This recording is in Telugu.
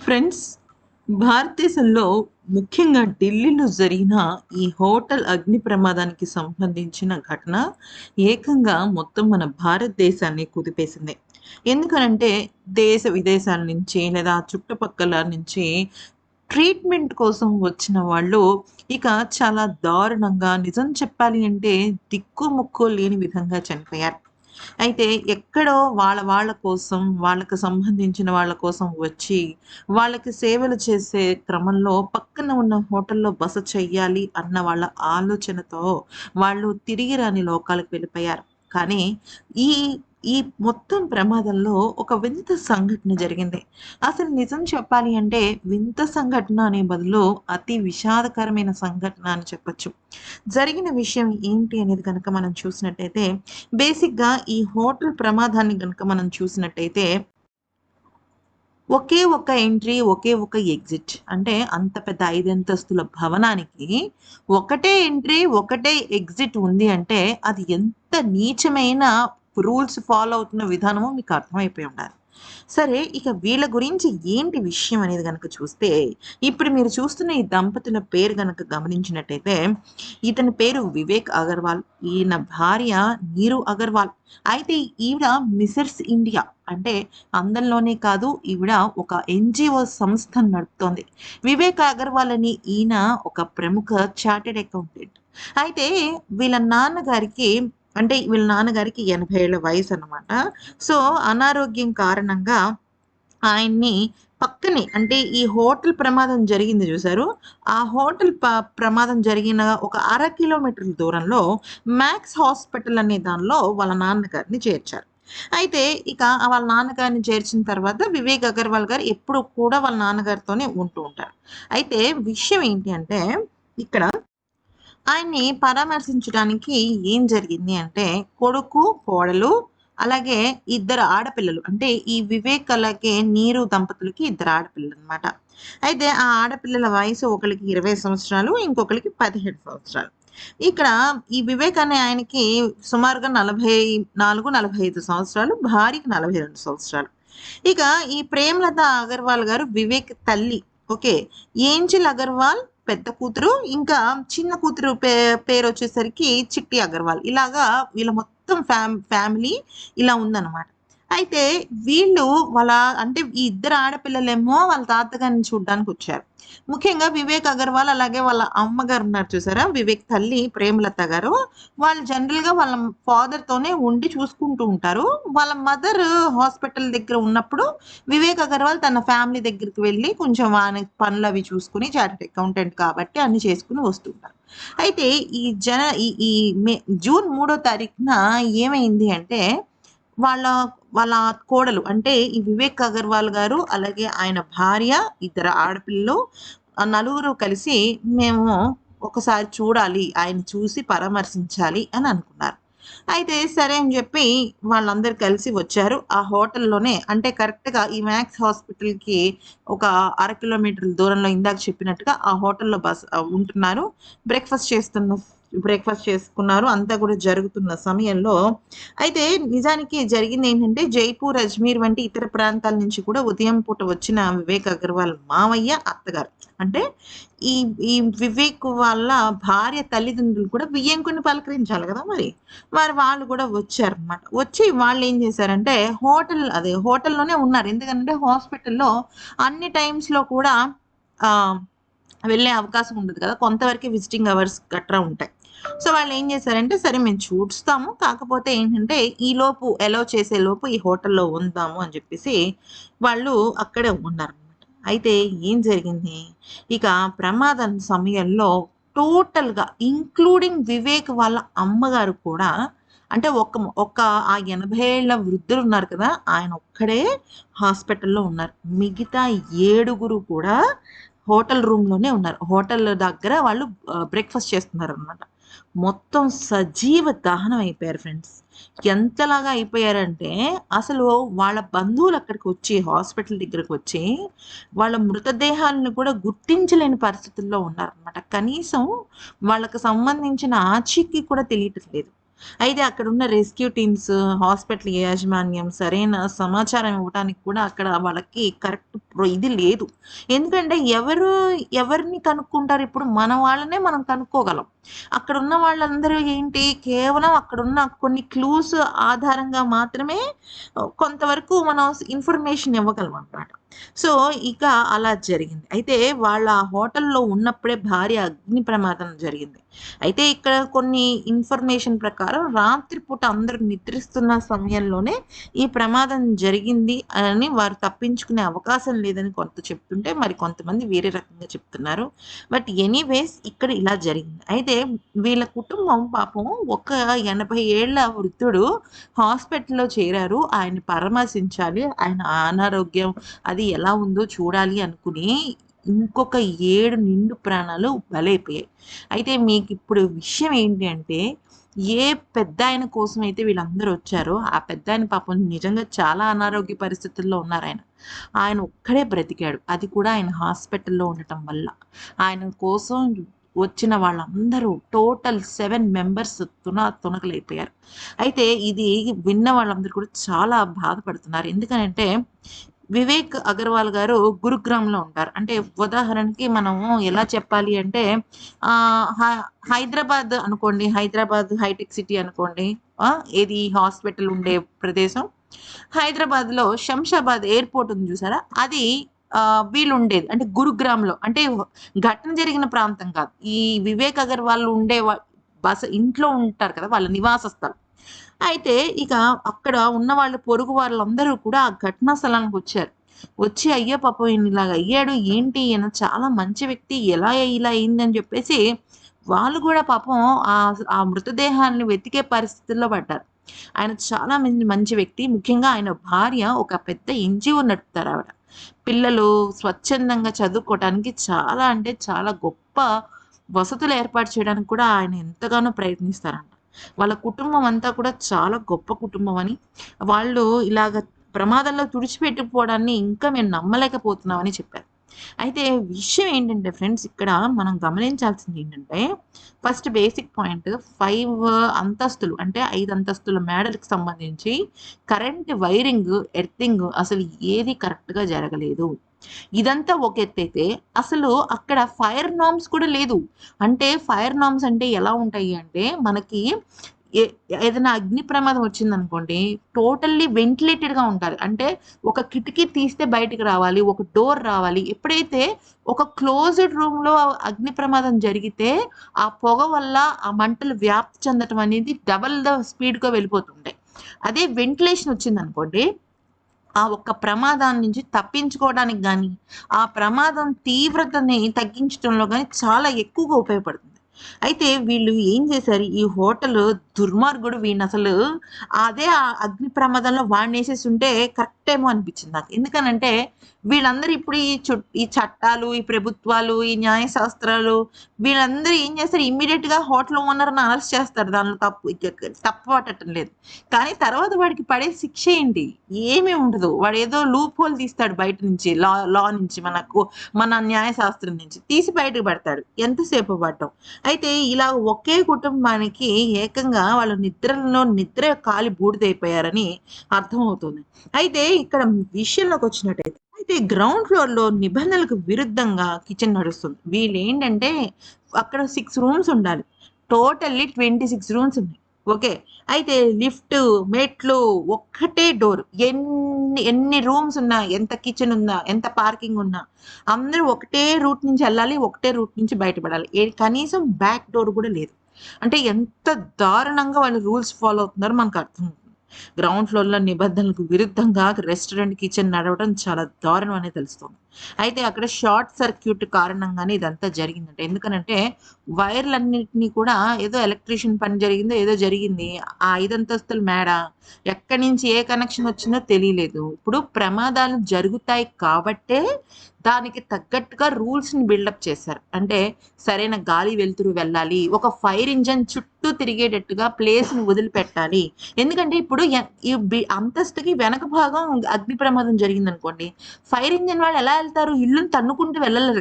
ఫ్రెండ్స్, భారతదేశంలో ముఖ్యంగా ఢిల్లీలో జరిగిన ఈ హోటల్ అగ్ని ప్రమాదానికి సంబంధించిన ఘటన ఏకంగా మొత్తం మన భారతదేశాన్ని కుదిపేసింది. ఎందుకనంటే దేశ విదేశాల నుంచి లేదా చుట్టుపక్కల నుంచి ట్రీట్మెంట్ కోసం వచ్చిన వాళ్ళు ఇక చాలా దారుణంగా, నిజం చెప్పాలి అంటే దిక్కు మొక్కు లేని విధంగా చనిపోయారు. అయితే ఎక్కడో వాళ్ళ కోసం, వాళ్ళకి సంబంధించిన వాళ్ళ కోసం వచ్చి, వాళ్ళకి సేవలు చేసే క్రమంలో పక్కన ఉన్న హోటల్‌లో బస చెయ్యాలి అన్న వాళ్ళ ఆలోచనతో వాళ్ళు తిరిగి రాని లోకాలకు వెళ్ళిపోయారు. కానీ ఈ ఈ మొత్తం ప్రమాదంలో ఒక వింత సంఘటన జరిగింది. అసలు నిజం చెప్పాలి అంటే వింత సంఘటన అనే బదులు అతి విషాదకరమైన సంఘటన అని చెప్పొచ్చు. జరిగిన విషయం ఏంటి అనేది గనక మనం చూసినట్టయితే బేసిక్‌గా ఈ హోటల్ ప్రమాదాన్ని గనుక మనం చూసినట్టయితే, ఒకే ఒక ఎంట్రీ, ఒకే ఒక ఎగ్జిట్. అంటే అంత పెద్ద 5 అంతస్తుల భవనానికి ఒకటే ఎంట్రీ, ఒకటే ఎగ్జిట్ ఉంది అంటే అది ఎంత నీచమైన రూల్స్ ఫాలో అవుతున్న విధానమో మీకు అర్థమైపోయి ఉండాలి. సరే, ఇక వీళ్ళ గురించి ఏంటి విషయం అనేది గనక చూస్తే, ఇప్పుడు మీరు చూస్తున్న ఈ దంపతుల పేరు గనక గమనించినట్టయితే, ఇతని పేరు వివేక్ అగర్వాల్. ఈయన భార్య నీరు అగర్వాల్. అయితే ఈవిడ మిసెస్ ఇండియా. అంటే అందంలోనే కాదు, ఈవిడ ఒక ఎన్‌జీఓ సంస్థను నడుపుతోంది. వివేక్ అగర్వాల్ అని ఈయన ఒక ప్రముఖ చార్టర్డ్ అకౌంటెంట్. అయితే వీళ్ళ నాన్నగారికి వీళ్ళ నాన్నగారికి 80 ఏళ్ల వయసనమాట. సో, అనారోగ్యం కారణంగా ఆయన్ని పక్కనే అంటే ఈ హోటల్ ప్రమాదం జరిగింది జూసారు? ఆ హోటల్ ప్రమాదం జరిగిన ఒక అర కిలోమీటర్ల దూరంలో మ్యాక్స్ హాస్పిటల్ అనే దానిలో వాళ్ళ నాన్నగారిని చేర్చారు. అయితే ఇక వాళ్ళ నాన్నగారిని చేర్చిన తర్వాత వివేక్ అగర్వాల్ గారు ఎప్పుడు కూడా వాళ్ళ నాన్నగారితోనే ఉంటూ ఉంటారు. అయితే విషయం ఏంటి అంటే ఇక్కడ ఆయన్ని పరామర్శించడానికి ఏం జరిగింది అంటే, కొడుకు, కోడలు అలాగే ఇద్దరు ఆడపిల్లలు. అంటే ఈ వివేక్ అలాగే నీరు దంపతులకి ఇద్దరు ఆడపిల్లలనమాట. అయితే ఆ ఆడపిల్లల వయసు ఒకళ్ళకి 20 సంవత్సరాలు, ఇంకొకళ్ళకి 15 సంవత్సరాలు. ఇక్కడ ఈ వివేక్ అనే ఆయనకి సుమారుగా 44, 45 సంవత్సరాలు. భార్యకి 42 సంవత్సరాలు. ఇక ఈ ప్రేమలత అగర్వాల్ గారు వివేక్ తల్లి. ఓకే. ఏంజెల్ అగర్వాల్ పెద్ద కూతురు. ఇంకా చిన్న కూతురు పేరొచ్చేసరికి చిట్టి అగర్వాల్. ఇలాగా వీళ్ళ మొత్తం ఫ్యామిలీ ఇలా ఉందనమాట. అయితే వీళ్ళు వాళ్ళ ఈ ఇద్దరు ఆడపిల్లలేమో వాళ్ళ తాతగారిని చూడ్డానికొచ్చారు. ముఖ్యంగా వివేక్ అగర్వాల్ అలాగే వాళ్ళ అమ్మగారు ఉన్నారు చూసారా? వివేక్ తల్లి ప్రేమలత గారు. వాళ్ళు జనరల్‌గా వాళ్ళ ఫాదర్‌తోనే ఉండి చూసుకుంటూ ఉంటారు. వాళ్ళ మదర్ హాస్పిటల్ దగ్గర ఉన్నప్పుడు వివేక్ అగర్వాల్ తన ఫ్యామిలీ దగ్గరికి వెళ్లి కొంచెం ఆయన పనులవి చూసుకొని చార్టర్డ్ అకౌంటెంట్ కాబట్టి అన్ని చేసుకొని వస్తుంటారు. అయితే ఈ జన ఈ ఈ మే జూన్ 3 తారీఖున ఏమైంది అంటే వాళ్ళ వాళ్ళ కోడలు ఈ వివేక్ అగర్వాల్ గారు, అలాగే ఆయన భార్య, ఇద్దరు ఆడపిల్లలు నలుగురు కలిసి మేము ఒకసారి చూడాలి. ఆయన్ని చూసి పరామర్శించాలి అని అనుకున్నారు. అయితే సరే అని జెప్పి వాళ్ళందరూ కలిసి వచ్చారు. ఆ హోటల్‌లోనే కరెక్ట్‌గా ఈ మ్యాక్స్ హాస్పిటల్‌కి ఒక అర కిలోమీటర్ల దూరంలో ఇందాక చెప్పినట్టుగా ఆ హోటల్‌లో ఉంటున్నారు. బ్రేక్‌ఫాస్ట్ బ్రేక్‌ఫాస్ట్ చేసుకున్నారు. అంతా కూడా జరుగుతున్న సమయంలో అయితే నిజానికి జరిగిందేంటంటే జైపూర్, అజ్మీర్ వంటి ఇతర ప్రాంతాల నుంచి కూడా ఉదయం పూట వచ్చిన వివేక్ అగర్వాల్ మావయ్య, అత్తగారు. అంటే ఈ ఈ వివేక్ వాళ్ళ భార్య తల్లిదండ్రులు కూడా బియ్యంకుని పలకరించాలి గదా మరి. మరి వాళ్ళు గూడా వచ్చారనమాట. వచ్చి వాళ్ళేం జేశారంటే హోటల్‌లోనే ఉన్నారు. ఎందుకనంటే హాస్పిటల్‌లో అన్ని టైమ్స్‌లో కూడా ఆహ్, వెళ్ళే అవకాశం ఉండదు కదా! కొంతవరకే విజిటింగ్ అవర్స్ గట్రా ఉంటాయి. సో, వాళ్ళేం జేశారంటే, సరే మేము చూస్తాము. కాకపోతే ఏంటంటే, ఈలోపు అలౌ చేసేలోపు ఈ హోటల్‌లో ఉందాము అని జెప్పేసి వాళ్ళు అక్కడే ఉన్నారనమాట. అయితే ఏం జరిగింది? ఇక ప్రమాదం సమయంలో టోటల్‌గా ఇంక్లూడింగ్ వివేక్ వాళ్ళ అమ్మగారు కూడా ఒక ఒక ఆ 80 ఏళ్ల వృద్ధులున్నారు కదా! ఆయన ఒక్కడే హాస్పిటల్‌లో ఉన్నారు. మిగతా ఏడుగురు కూడా హోటల్ రూమ్‌లోనే ఉన్నారు. హోటల్ దగ్గర వాళ్ళు బ్రేక్‌ఫాస్ట్ చేస్తున్నారనమాట. మొత్తం సజీవ దహనం అయిపోయారు ఫ్రెండ్స్. ఎంతలాగా అయిపోయారంటే, అసలు వాళ్ళ బంధువులు అక్కడికొచ్చి హాస్పిటల్ దగ్గరకొచ్చి, వాళ్ళ మృతదేహాలను కూడా గుర్తించలేని పరిస్థితుల్లో ఉన్నారనమాట. కనీసం వాళ్ళకి సంబంధించిన ఆచూకీ కూడా తెలియటం లేదు. అయితే అక్కడున్న రెస్క్యూ టీమ్స్, హాస్పిటల్ యాజమాన్యం సరైన సమాచారం ఇవ్వటానికి కూడా అక్కడ వాళ్ళకి కరెక్ట్ ఇది లేదు. ఎందుకంటే ఎవరిని కనుక్కుంటారు ఇప్పుడు? మన వాళ్ళనే మనం కనుక్కోగలం. అక్కడున్న వాళ్ళందరూ ఏంటి కేవలం అక్కడున్న కొన్ని క్లూస్ ఆధారంగా మాత్రమే కొంతవరకు మనం ఇన్ఫర్మేషన్ ఇవ్వగలమనమాట. సో, ఇక అలా జరిగింది. అయితే వాళ్ళ హోటల్‌లో ఉన్నప్పుడే భారీ అగ్ని ప్రమాదం జరిగింది. అయితే ఇక్కడ కొన్ని ఇన్ఫర్మేషన్ ప్రకారం రాత్రి పూట అందరూ నిద్రిస్తున్న సమయంలోనే ఈ ప్రమాదం జరిగింది అని వారు తప్పించుకునే అవకాశం లేదని కొంత చెప్తుంటే, మరి కొంతమంది వేరే రకంగా చెప్తున్నారు. బట్ ఎనీవేస్ ఇక్కడ ఇలా జరిగింది. అయితే వీళ్ళ కుటుంబం పాపం ఒక 80 ఏళ్ల వృద్ధుడు హాస్పిటల్‌లో చేరారు. ఆయన్ని పరామర్శించాలి. ఆయన అనారోగ్యం అది ఎలా ఉందో చూడాలి అనుకుని ఇంకొక 7 నిండు ప్రాణాలు బలైపోయాయి. అయితే మీకిప్పుడు విషయం ఏంటి అంటే, ఏ పెద్దాయన కోసమైతే వీళ్ళందరూ వచ్చారో, ఆ పెద్దాయన పాపం నిజంగా చాలా అనారోగ్య పరిస్థితుల్లో ఉన్నారాయన. ఆయన ఒక్కడే బ్రతికాడు. అది కూడా ఆయన హాస్పిటల్‌లో ఉండటం వల్ల. ఆయన కోసం వచ్చిన వాళ్ళందరూ టోటల్ 7 మెంబర్స్ తునకలైపోయారు. అయితే ఇది విన్న వాళ్ళందరూ కూడా చాలా బాధపడుతున్నారు. ఎందుకనంటే వివేక్ అగర్వాల్ గారు గురుగ్రామ్‌లో ఉంటారు. అంటే ఉదాహరణకి మనము ఎలా చెప్పాలి అంటే ఆహ్, హ హైదరాబాద్ అనుకోండి. హైదరాబాద్ హైటెక్ సిటీ అనుకోండి. ఏది హాస్పిటల్ ఉండే ప్రదేశం. హైదరాబాద్‌లో శంషాబాద్ ఎయిర్‌పోర్ట్ ఉంది చూసారా? అది వీళ్ళుండేది. అంటే గురుగ్రామ్‌లో. అంటే ఘటన జరిగిన ప్రాంతం కాదు. ఈ వివేక్ అగర్వాల్ ఉండే ఇంట్లో ఉంటారు కదా! వాళ్ళ నివాస స్థలం. అయితే ఇక అక్కడ ఉన్న వాళ్ళు పొరుగు వాళ్ళందరూ కూడా ఆ ఘటనా స్థలానికొచ్చారు. వచ్చి అయ్యో! పాపం ఈయన ఇలాగ అయ్యాడు. ఏంటి ఈయన చాలా మంచి వ్యక్తి. ఎలా ఇలా అయిందని చెప్పేసి వాళ్ళు కూడా పాపం ఆ మృతదేహాన్ని వెతికే పరిస్థితుల్లో పడ్డారు. ఆయన చాలా మంచి వ్యక్తి. ముఖ్యంగా ఆయన భార్య ఒక పెద్ద ఎన్‌జీఓ నడుపుతారావిడ. పిల్లలు స్వచ్ఛందంగా చదువుకోవటానికి చాలా అంటే చాలా గొప్ప వసతులు ఏర్పాటు చేయడానికి కూడా ఆయన ఎంతగానో ప్రయత్నిస్తారంట. వాళ్ళ కుటుంబం అంతా కూడా చాలా గొప్ప కుటుంబం అని, వాళ్ళు ఇలాగ ప్రమాదంలో తుడిచిపెట్టుకుపోవడాన్ని ఇంకా మేము నమ్మలేకపోతున్నామని చెప్పారు. అయితే విషయం ఏంటంటే ఫ్రెండ్స్ ఇక్కడ మనం గమనించాల్సింది ఏంటంటే, ఫస్ట్ బేసిక్ పాయింట్ 5 అంతస్తులు అంటే 5 అంతస్తుల మేడలకు సంబంధించి కరెంట్ వైరింగ్, ఎర్తింగ్ అసలు ఏది కరెక్ట్‌గా జరగలేదు. ఇదంతా ఒక ఎత్తైతే, అసలు అక్కడ ఫైర్ నార్మ్స్ కూడా లేదు. అంటే ఫైర్ నార్మ్స్ అంటే ఎలా ఉంటాయి అంటే, మనకి ఏ ఏదైనా అగ్ని ప్రమాదం వచ్చిందనుకోండి, టోటల్లీ వెంటిలేటెడ్‌గా ఉండాలి. అంటే ఒక కిటికీ తీస్తే బయటికి రావాలి. ఒక డోర్ రావాలి. ఎప్పుడైతే ఒక క్లోజ్డ్ రూమ్‌లో అగ్ని ప్రమాదం జరిగితే, ఆ పొగ వల్ల ఆ మంటలు వ్యాప్తి చెందటం అనేది డబుల్ ద స్పీడ్‌గా వెళ్ళిపోతుంటాయి. అదే వెంటిలేషన్ వచ్చిందనుకోండి ఆ ఒక్క ప్రమాదం నుంచి తప్పించుకోవడానికి గాని, ఆ ప్రమాదం తీవ్రతని తగ్గించడంలో గాని చాలా ఎక్కువగా ఉపయోగపడుతుంది. అయితే వీళ్ళు ఏం చేశారు, ఈ హోటలు దుర్మార్గుడు వీడినసలు అదే ఆ అగ్ని ప్రమాదంలో వాడినేసేసుంటే కరెక్టేమో అనిపించింది నాకు. ఎందుకనంటే వీళ్ళందరూ ఇప్పుడు ఈ చట్టాలు, ఈ ప్రభుత్వాలు, ఈ న్యాయ శాస్త్రాలు వీళ్ళందరూ ఏం చేస్తారు ఇమ్మీడియేట్‌గా హోటల్ ఓనర్‌ని అరెస్ట్ చేస్తారు. దానిలో తప్పు పట్టటం లేదు. కానీ తర్వాత వాడికి పడే శిక్ష ఏంటి? ఏమీ ఉండదు. వాడేదో లూప్ హోల్ తీస్తాడు బయట నుంచి లా లా నుంచి మన న్యాయశాస్త్రం నుంచి. తీసి బయటకు పెడతాడు. ఎంతసేపు పడ్డం. అయితే ఇలా ఒకే కుటుంబానికి ఏకంగా వాళ్ళ నిద్ర కాలి బూడిదైపోయారని అర్థమవుతుంది. అయితే ఇక్కడ విషయంలోకొచ్చినట్టయితే గ్రౌండ్ ఫ్లోర్‌లో నిబంధనలకు విరుద్ధంగా కిచెన్ నడుస్తుంది. వీళ్ళేంటంటే అక్కడ 6 రూమ్స్ ఉండాలి. టోటల్లీ 26 రూమ్స్ ఉన్నాయి. ఓకే. అయితే లిఫ్టు, మెట్లు ఒక్కటే డోర్. ఎన్ని రూమ్స్ ఉన్నా, ఎంత కిచెన్ ఉన్నా, ఎంత పార్కింగ్ ఉన్నా, అందరూ ఒకటే రూట్ నుంచి ఎళ్ళాలి. ఒకటే రూట్ నుంచి బయటపడాలి. కనీసం బ్యాక్ డోర్ కూడా లేదు. అంటే ఎంత దారుణంగా వాళ్ళు రూల్స్ ఫాలో అవుతున్నారో మనకు అర్థమవుతుంది. గ్రౌండ్ ఫ్లోర్‌లో నిబంధనలకు విరుద్ధంగా రెస్టారెంట్ కిచెన్ నడవడం చాలా దారుణం అని తెలుస్తుంది. అయితే అక్కడ షార్ట్ సర్క్యూట్ కారణంగానే ఇదంతా జరిగిందంట. ఎందుకనంటే వైర్‌లన్నిటిని కూడా ఏదో ఎలక్ట్రీషియన్ పని జరిగిందో ఏదో జరిగింది. ఆ 5 అంతస్తుల మేడ ఎక్కడి నుంచి ఏ కనెక్షన్ వచ్చిందో తెలియలేదు. ఇప్పుడు ప్రమాదాలు జరుగుతాయి కాబట్టే దానికి తగ్గట్టుగా రూల్స్‌ని బిల్డప్ చేశారు. అంటే సరైన గాలి వెలుతురు వెళ్ళాలి. ఒక ఫైర్ ఇంజిన్ చుట్టూ తిరిగేటట్టుగా ప్లేస్‌ని వదిలిపెట్టాలి. ఎందుకంటే ఇప్పుడు ఈ అంతస్తుకి వెనక భాగం అగ్ని ప్రమాదం జరిగిందనుకోండి. ఫైర్ ఇంజిన్ వాళ్ళు ఎలా ఎళ్తారు? ఇల్లుని తన్నుకుంటూ వెళ్ళలేరు.